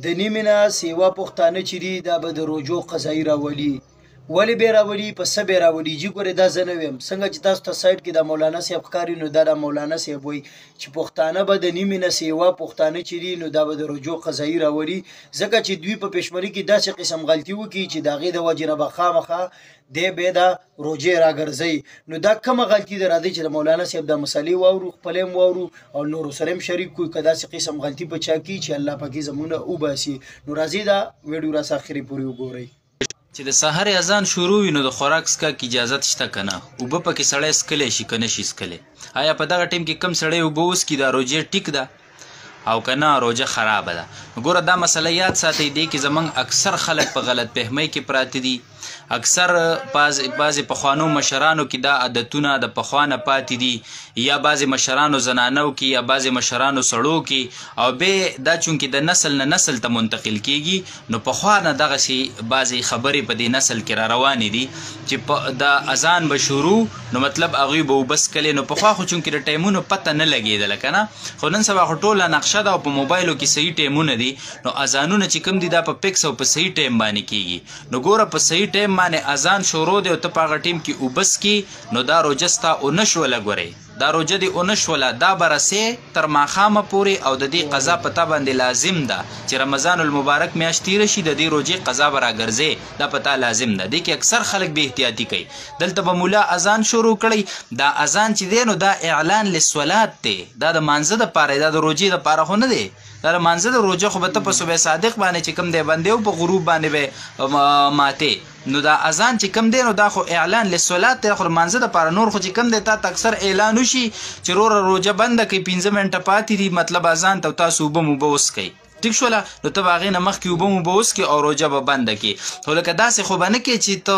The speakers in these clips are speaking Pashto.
د نیمې نه سیوا پښتانه چې دي دا به د روژو قضایي راولي. ولې به یې راولي؟ په څه به یې راولي؟ جي ګورې دا زه نه ویم. څنګه چې تاسو ته سایډ کې د مولانا صاحب ښکاري نو دا د مولانا صاحب وایي چې پښتانه به د نیمې نه سیوا پښتانه چې دي نو دا به د روژو قضایي راولي، ځکه چې دوی په پېشمري کې داسې قسم غلطي وکړي چې د هغې د وجې نه به خامخا دی بیا د روژې راګرځوي. نو دا کومه غلطي ده راځئ چې د مولانا صاحب دا مسلې واورو، خپله هم واورو او نورو سره هم شریک کړو که داسې قسم غلطي په چا کړي چې الله پاک یې زموږ نه وباسي. نو راځئ دا ویډیو راسه اخري پورې وګورئ. چې د سحر اذان شروع وي نو د خوراک څښاک اجازت شته که نه؟ اوبه پکې سړی څښلی شي که نه شي څښلی؟ آیا په دغه ټیم کې کم سړی اوبه وڅښي دا روژې ټیک ده او که نه روژه خرابه ده؟ ګوره دا مسله یاد ساتئ، دی کې زموږ اکثر خلک په غلط فهمۍ کې پراته دي. اکثر بعضې پخوانو مشرانو کې دا عادتونه د پخوا نه پاتې دي، یا بعضې مشرانو زنانو کې یا بعضې مشرانو سړو کې، او بیا دا چونکې د نسل نه نسل ته منتقل کېږي نو پخوا نه دغسې بعضې خبرې په دې نسل کې را روانې دي چې د اذان به شروع نو مطلب هغوی به اوبه څښلې. نو پخوا خو چونکې د ټایمونو پته نه لګېدله که نه، خو نن سبا خو ټوله نقشه ده او په موبایلو کې صحیح ټایمونه دي. نو اذانونه چې کوم دي دا په فکس او په صحیح ټایم باندې کېږي. نو ګوره په صحیح ټایم باندې اذان شروع دی او ته په هغه ټیم کې اوبه څښې نو دا روژه ستا اونه شوله. ګورئ دا روژه دې اونه شوله، دا به رسې تر ماښامه پورې او د دې قضا په تا باندې لازم ده چې رمضان المبارک میاشت تېره شي د دې روژې قضا به راګرځې، دا په تا لازم ده. دې کې اکثر خلک بې احتیاطي کوي. دلته به مولا اذان شروع کړی، دا اذان چې دی نو دا اعلان للصلات دی، دا د مانځه دپاره دی، دا د روژې دپاره خو نه دی. دا د مانځه د روژه خو به ته په صبح صادق باندې چې کوم دی باندې او په غروب باندې به ماتې. نو دا اذان چې کم دی نو دا خو اعلان للصلات دی، خو مانځه دپاره. نور خو چې کم دی تا ته اکثر اعلان وشي چې وروره روژه بنده کوي 15 منټه پاتې دي مطلب اذان ته، تاسو اوبه موبه وڅښئ. ټیک شوله؟ نو ته به هغې نه مخکې اوبه موبه وڅښې او روژه به بنده کړې. خو لکه داسې خو به نه کړې چې ته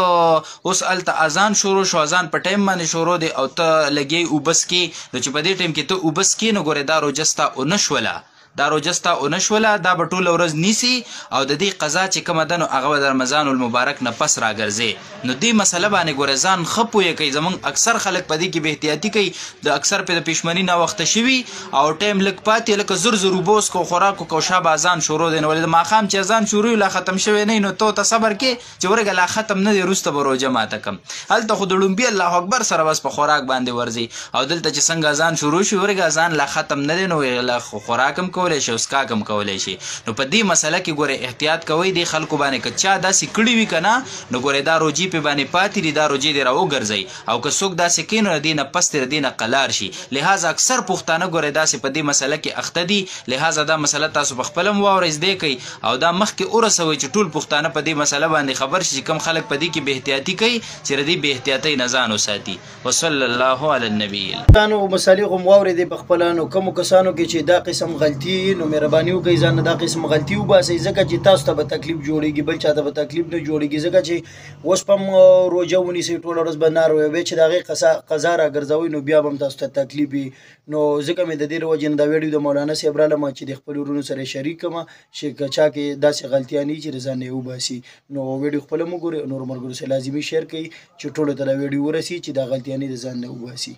اوس هلته اذان شروع شو، اذان په ټایم باندې شروع دی او ته لګې اوبه څښې، نو چې په دې ټایم کې ته اوبه څښې نو ګورې دا روژه ستا اونه شوله، دا روژه ستا اونه شوله، دا به ټوله ورځ نیسي او د دې قضا چې کومه ده نو هغه به د رمضان المبارک نه پس راګرځې. نو دې مسله باندې ګوره ځان ښه پوهه کوي. زموږ اکثر خلک په دې کې بې احتیاطي کوي، د اکثر پې د پېشمني ناوخته شوي او ټایم لږ پاتې لکه زر زر اوبه وڅښو خوراک وکړو شا به اذان شروع دی. نو ولې د ماښام چې اذان شروع لا ختم شوی نه نو ته صبر کې چې ورګه لا ختم نه دی وروسته به روژه ماته کم. هلته خو د ړومبي الله اکبر سره بس په خوراک باندې ورځي، او دلته چې څنګه اذان شروع شي ورګه اذان لا ختم نه دی نو خوراک هم کولی شي او څښاک هم کولی شي. نو په دې مسله کې ګوره احتیاط کوئ. دې خلکو باندې که چا داسې کړي وي که نه نو ګورې دا روجې پې باندې پاتې دي، دا روجې دې را وګرځئ، او که څوک داسې کوي نو د دې نه پس دې د دې نه قلار شي. لہذا اکثر پښتانه ګورې داسې په دې مسله کې اخته دي. لہذا دا مسله تاسو په خپله هم واورئ، زده کوئ او دا مخکې ورسوئ چې ټول پښتانه په دې مسله باندې خبر شي چې کوم خلک په دې کې بې احتیاطي کوي چې د دې بې احتیاطۍ نه ځان وساتي. وصلی الله علی النبي. مسالې خو م واورېدې په خپله، نو کومو کسانو کې چې دا قسم غلطي نو مهرباني وکړئ ځان نه دا قسم غلطي وباسئ، ځکه چې تاسو ته به تکلیف جوړېږي، بل چا ته به تکلیف نه جوړېږي. ځکه چې اوس په هم روژه ونیسئ ټوله ورځ به ناروی بیا چې د هغې قضا راګرځوئ نو بیا به هم تاسو ته تکلیف وي. نو ځکه مې د دې وجې نه دا ویډیو د مولانا صاحب رالم چې د خپلو وروڼو سره یې شریک کړمه چې که چا کې داسې غلطیان وي چې د ځان نه یې وباسي. نو ویډیو خپله هم وګورئ او نورو ملګرو سره لازمي شیر کړئ چې ټولو ته دا ویډیو ورسي چې دا غلطیانې د ځان نه وباسي.